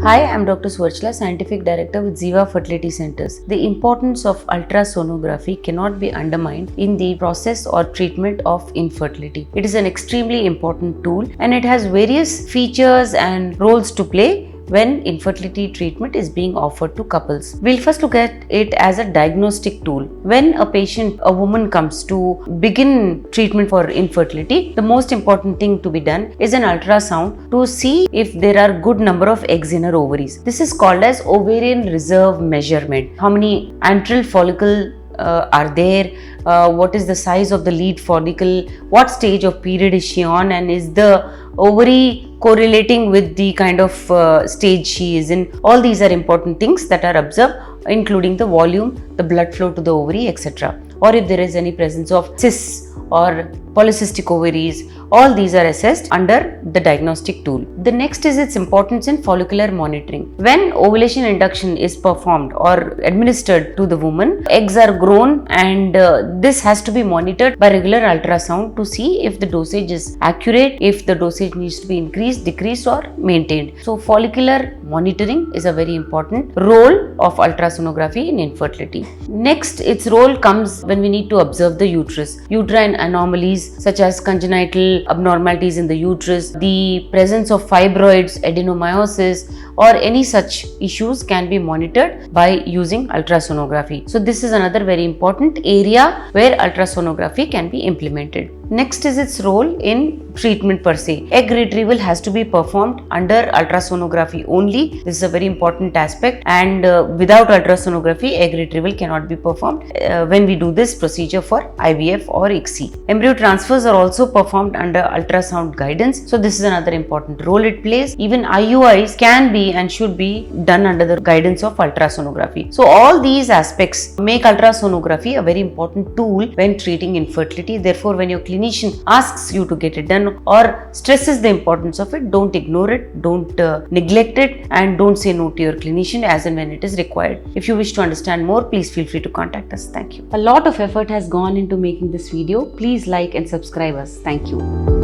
Hi, I'm Dr. Swarchla, Scientific Director with Ziva Fertility Centers. The importance of ultrasonography cannot be undermined in the process or treatment of infertility. It is an extremely important tool and it has various features and roles to play when infertility treatment is being offered to couples. We'll first look at it as a diagnostic tool. When a woman comes to begin treatment for infertility, the most important thing to be done is an ultrasound to see if there are good number of eggs in her ovaries. This is called as ovarian reserve measurement. How many antral follicle are there, what is the size of the lead follicle, what stage of period is she on, and is the ovary correlating with the kind of stage she is in. All these are important things that are observed, including the volume, the blood flow to the ovary, etc. Or if there is any presence of cysts or polycystic ovaries, all these are assessed under the diagnostic tool. The next is its importance in follicular monitoring. When ovulation induction is performed or administered to the woman, eggs are grown and this has to be monitored by regular ultrasound to see if the dosage is accurate, if the dosage needs to be increased, decreased or maintained. So follicular monitoring is a very important role of ultrasonography in infertility. Next, its role comes when we need to observe the uterus. Uterine anomalies such as congenital abnormalities in the uterus, the presence of fibroids, adenomyosis or any such issues can be monitored by using ultrasonography. So this is another very important area where ultrasonography can be implemented. Next is its role in treatment per se. Egg retrieval has to be performed under ultrasonography only. This is a very important aspect, and without ultrasonography, egg retrieval cannot be performed when we do this procedure for IVF or ICSI. Embryo transfers are also performed under ultrasound guidance. So this is another important role it plays. Even IUIs can be and should be done under the guidance of ultrasonography. So all these aspects make ultrasonography a very important tool when treating infertility. Therefore, when your clinician asks you to get it done or stresses the importance of it, don't ignore it, don't neglect it, and don't say no to your clinician as and when it is required. If you wish to understand more, please feel free to contact us. Thank you. A lot of effort has gone into making this video. Please like and subscribe us. Thank you.